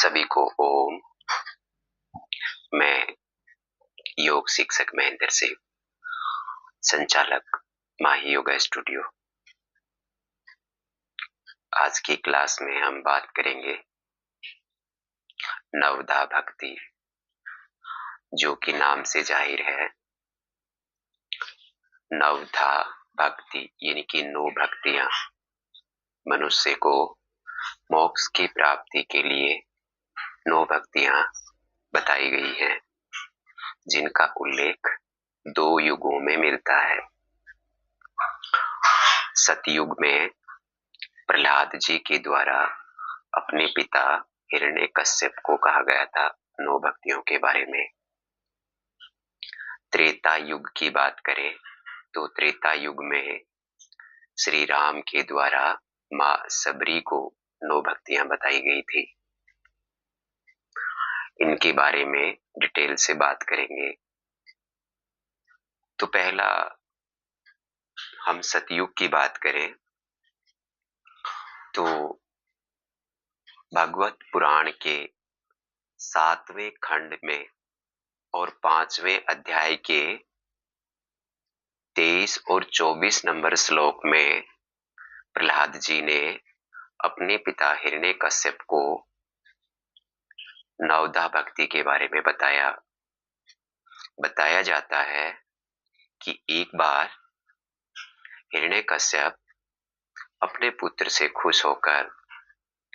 सभी को ओम। मैं योग शिक्षक महेंद्र सिंह, संचालक माही योगा स्टूडियो। आज की क्लास में हम बात करेंगे नवधा भक्ति, जो कि नाम से जाहिर है। नवधा भक्ति यानी कि 9 भक्तियां मनुष्य को मोक्ष की प्राप्ति के लिए 9 भक्तियां बताई गई हैं, जिनका उल्लेख 2 युगों में मिलता है। सतयुग में प्रहलाद जी के द्वारा अपने पिता हिरण्यकश्यप को कहा गया था 9 भक्तियों के बारे में। त्रेता युग की बात करें तो त्रेता युग में श्री राम के द्वारा माँ सबरी को 9 भक्तियां बताई गई थी। इनके बारे में डिटेल से बात करेंगे। तो पहला हम सतयुग की बात करें तो भगवत पुराण के 7वें खंड में और 5वें अध्याय के 23 और 24 नंबर श्लोक में प्रहलाद जी ने अपने पिता हिरण्यकश्यप को नवधा भक्ति के बारे में बताया। बताया जाता है कि एक बार हिरण्यकश्यप अपने पुत्र से खुश होकर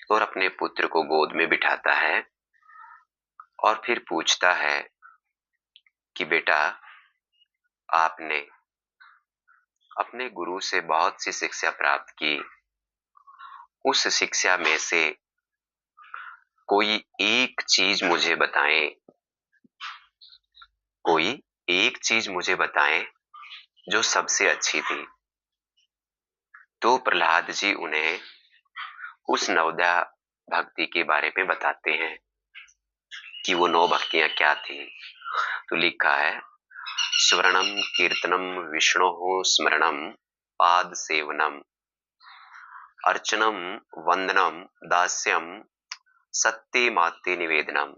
और अपने पुत्र को गोद में बिठाता है और फिर पूछता है कि बेटा, आपने अपने गुरु से बहुत सी शिक्षा प्राप्त की, उस शिक्षा में से कोई एक चीज मुझे बताएं, कोई एक चीज मुझे बताएं जो सबसे अच्छी थी। तो प्रहलाद जी उन्हें उस नवधा भक्ति के बारे में बताते हैं कि वो 9 भक्तियां क्या थी। तो लिखा है, स्वर्णम कीर्तनम विष्णोः स्मरणम पाद सेवनम अर्चनम वंदनम दास्यम सत्य माते निवेदनम।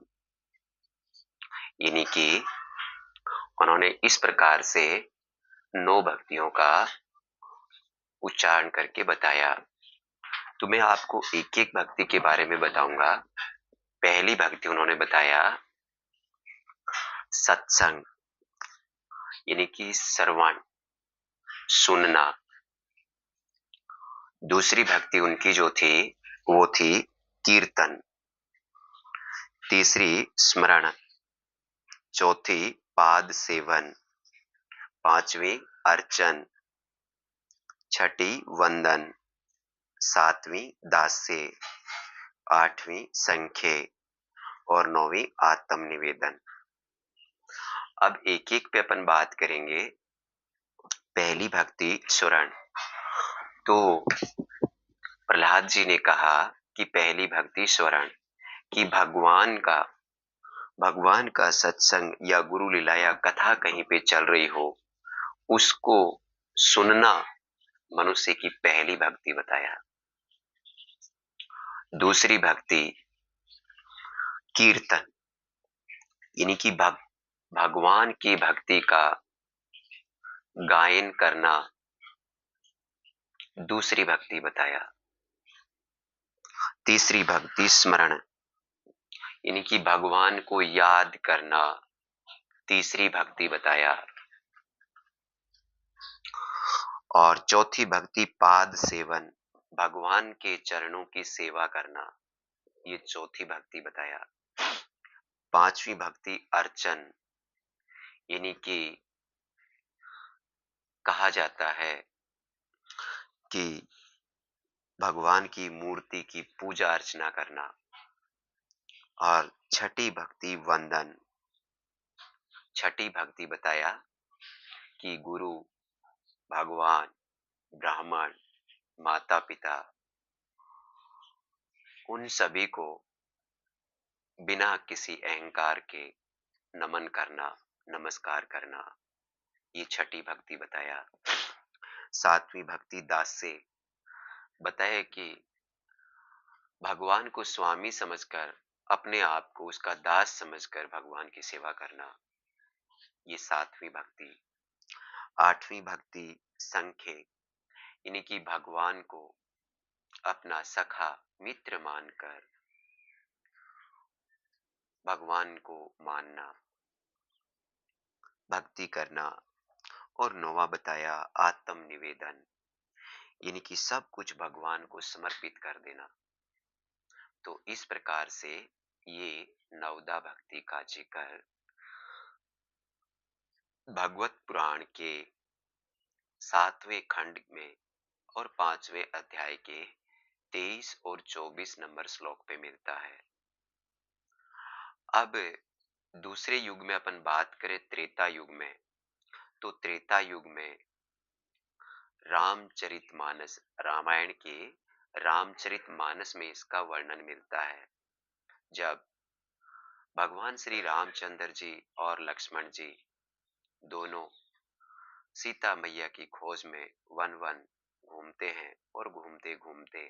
यानी कि उन्होंने इस प्रकार से 9 भक्तियों का उच्चारण करके बताया। तो मैं आपको एक एक भक्ति के बारे में बताऊंगा। पहली भक्ति उन्होंने बताया सत्संग, यानी कि श्रवण, सुनना। दूसरी भक्ति उनकी जो थी वो थी कीर्तन। तीसरी स्मरण, चौथी पाद सेवन, पांचवी अर्चन, छठी वंदन, सातवीं दास्य, आठवीं संख्य और 9वीं आत्म निवेदन। अब एक एक पे अपन बात करेंगे। पहली भक्ति स्वरण। तो प्रहलाद जी ने कहा कि पहली भक्ति स्वरण, कि भगवान का सत्संग या गुरु लीला या कथा कहीं पे चल रही हो, उसको सुनना मनुष्य की पहली भक्ति बताया। दूसरी भक्ति कीर्तन, यानी कि भगवान की भक्ति का गायन करना दूसरी भक्ति बताया। तीसरी भक्ति स्मरण, यानी कि भगवान को याद करना तीसरी भक्ति बताया। और चौथी भक्ति पाद सेवन, भगवान के चरणों की सेवा करना, ये चौथी भक्ति बताया। पांचवी भक्ति अर्चन, यानी कि कहा जाता है कि भगवान की मूर्ति की पूजा अर्चना करना। और छठी भक्ति वंदन, छठी भक्ति बताया कि गुरु, भगवान, ब्राह्मण, माता पिता, उन सभी को बिना किसी अहंकार के नमन करना, नमस्कार करना, ये छठी भक्ति बताया। सातवीं भक्ति दास्य, बताया कि भगवान को स्वामी समझकर अपने आप को उसका दास समझकर भगवान की सेवा करना, ये सातवीं भक्ति। आठवीं भक्ति संख्य, यानी कि भगवान को अपना सखा मित्र मानकर भगवान को मानना, भक्ति करना। और नौवा बताया आत्म निवेदन, यानी कि सब कुछ भगवान को समर्पित कर देना। तो इस प्रकार से ये नवदा भक्ति का जिक्र भगवत पुराण के 7वें खंड में और 5वें अध्याय के 23 और 24 नंबर श्लोक पे मिलता है। अब दूसरे युग में अपन बात करें त्रेता युग में, तो त्रेता युग में रामचरितमानस, रामायण के रामचरितमानस में इसका वर्णन मिलता है। जब भगवान श्री रामचंद्र जी और लक्ष्मण जी दोनों सीता मैया की खोज में वन वन घूमते हैं और घूमते घूमते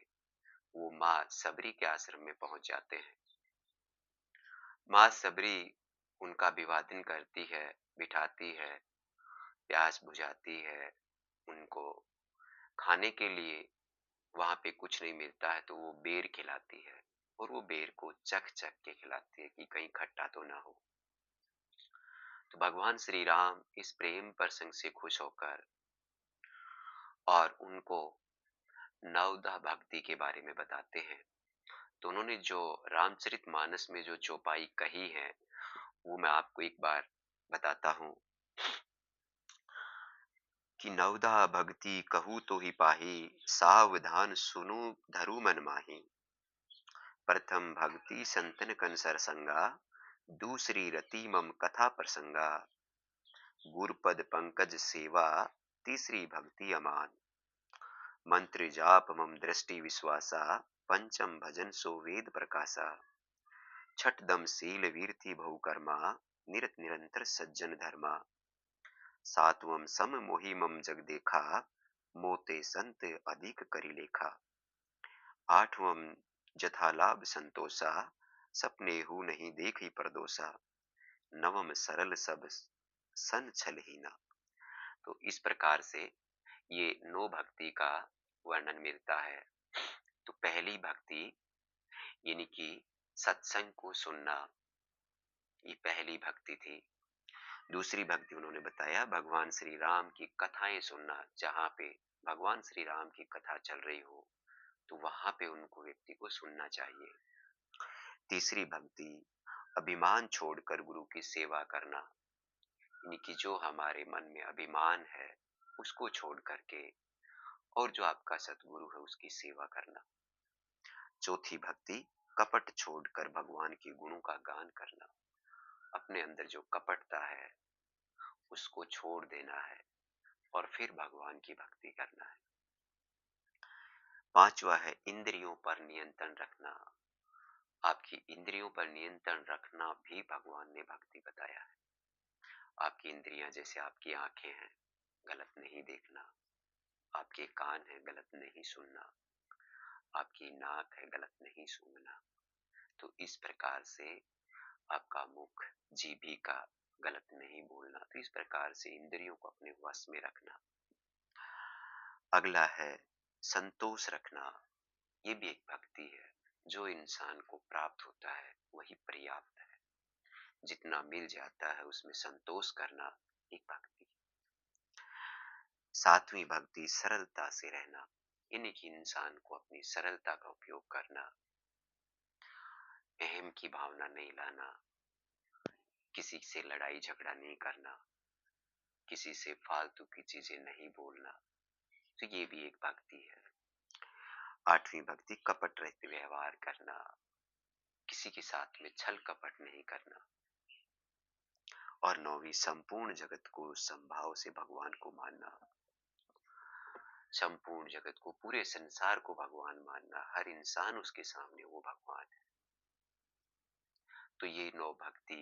वो माँ सबरी के आश्रम में पहुंच जाते हैं। माँ सबरी उनका अभिवादन करती है, बिठाती है, प्यास बुझाती है। उनको खाने के लिए वहां पे कुछ नहीं मिलता है तो वो बेर खिलाती है और वो बेर को चख चख के खिलाती है कि कहीं खट्टा तो ना हो। तो भगवान श्री राम इस प्रेम प्रसंग से खुश होकर और उनको नवदा भक्ति के बारे में बताते हैं। तो उन्होंने जो रामचरितमानस में जो चौपाई कही है वो मैं आपको एक बार बताता हूँ कि नवदा भक्ति कहूँ तो ही पाही, सावधान सुनो धरु मन माही। प्रथम भक्ति संतन कन सरसंगा, दूसरी रति मम कथा प्रसंगा। गुरुपद पंकज सेवा, तीसरी भक्ति अमान। मंत्र जाप मम दृष्टि विश्वासा, पंचम भजन सो वेद प्रकाशा। छठ दम सील वीरति बहुकर्मा, निरत निरंतर सज्जन धर्मा। सातवम सम मोहि मम जग देखा, मोते संत अधिक करी लेखा। आठवम जथा लाभ संतोषा, सपने हु नहीं देखी परदोषा। नवम सरल सब सन छलहीना। तो इस प्रकार से ये नौ भक्ति का वर्णन मिलता है। तो पहली भक्ति यानी कि सत्संग को सुनना, ये पहली भक्ति थी। दूसरी भक्ति उन्होंने बताया भगवान श्री राम की कथाएं सुनना, जहां पे भगवान श्री राम की कथा चल रही हो तो वहां पे उनको व्यक्ति को सुनना चाहिए। तीसरी भक्ति अभिमान छोड़कर गुरु की सेवा करना, यानी कि जो हमारे मन में अभिमान है उसको छोड़ करके और जो आपका सतगुरु है उसकी सेवा करना। चौथी भक्ति कपट छोड़कर भगवान के गुणों का गान करना, अपने अंदर जो कपटता है उसको छोड़ देना है और फिर भगवान की भक्ति करना है। पांचवा है इंद्रियों पर नियंत्रण रखना। आपकी इंद्रियों पर नियंत्रण रखना भी भगवान ने भक्ति बताया है। आपकी इंद्रियां जैसे आपकी आंखें हैं, गलत नहीं देखना। आपके कान है, गलत नहीं सुनना। आपकी नाक है, गलत नहीं सूंघना। तो इस प्रकार से आपका मुख, जीभिका गलत नहीं बोलना। तो इस प्रकार से इंद्रियों को अपने वश में रखना। अगला है संतोष रखना। ये भी एक भक्ति है। जो इंसान को प्राप्त होता है वही पर्याप्त है। जितना मिल जाता है उसमें संतोष करना एक भक्ति। सातवीं भक्ति सरलता से रहना, यानी कि इंसान को अपनी सरलता का उपयोग करना, अहम की भावना नहीं लाना, किसी से लड़ाई झगड़ा नहीं करना, किसी से फालतू की चीजें नहीं बोलना। तो ये भी एक भक्ति है। आठवीं भक्ति कपट रहित व्यवहार करना, किसी के साथ में छल कपट नहीं करना। और नौवीं संपूर्ण जगत को संभाव से भगवान को मानना। संपूर्ण जगत को, पूरे संसार को भगवान मानना, हर इंसान उसके सामने वो भगवान है। तो ये नौ भक्ति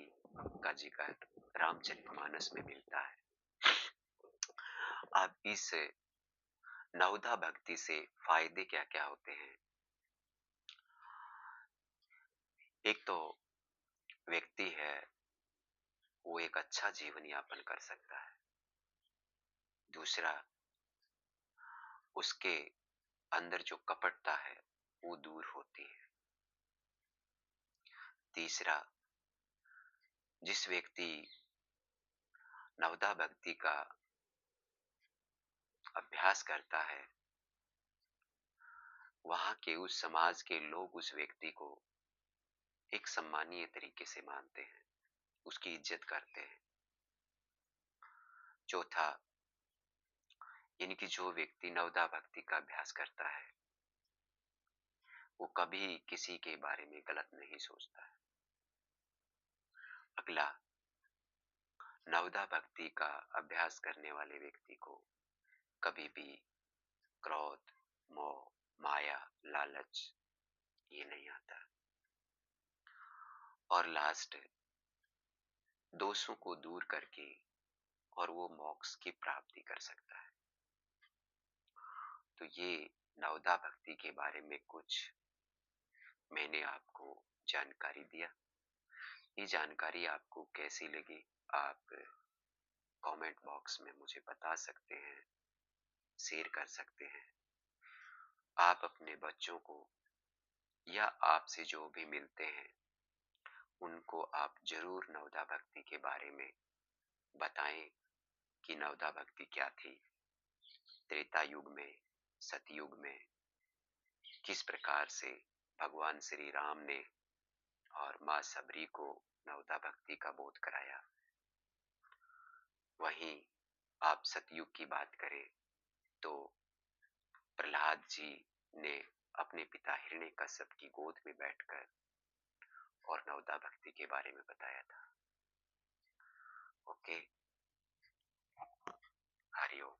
का जिक्र रामचरितमानस में मिलता है। अब इस नवदा भक्ति से फायदे क्या क्या होते हैं? एक तो व्यक्ति है, वो एक अच्छा जीवन यापन कर सकता है। दूसरा, उसके अंदर जो कपटता है, वो दूर होती है। तीसरा, जिस व्यक्ति नवदा भक्ति का अभ्यास करता है, वहाँ के उस समाज के लोग उस व्यक्ति को एक सम्मानीय तरीके से मानते हैं, उसकी इज्जत करते हैं। चौथा, यानी कि जो व्यक्ति नवदा भक्ति का अभ्यास करता है, वो कभी किसी के बारे में गलत नहीं सोचता है। अगला, नवदा भक्ति का अभ्यास करने वाले व्यक्ति को कभी भी क्रोध, मोह, माया, लालच ये नहीं आता। और लास्ट, दोषों को दूर करके और वो मोक्ष की प्राप्ति कर सकता है। तो ये नवदा भक्ति के बारे में कुछ मैंने आपको जानकारी दिया। ये जानकारी आपको कैसी लगी, आप कमेंट बॉक्स में मुझे बता सकते हैं, शेयर कर सकते हैं। आप अपने बच्चों को या आपसे जो भी मिलते हैं, उनको आप जरूर नवदा भक्ति के बारे में बताएं कि नवदा भक्ति क्या थी, त्रेता युग में, सतयुग में किस प्रकार से भगवान श्री राम ने और माँ सबरी को नवदा भक्ति का बोध कराया। वहीं आप सतयुग की बात करें तो प्रहलाद जी ने अपने पिता हिरण्यकश्यप की गोद में बैठकर और नवदा भक्ति के बारे में बताया था। ओके, हरिओम।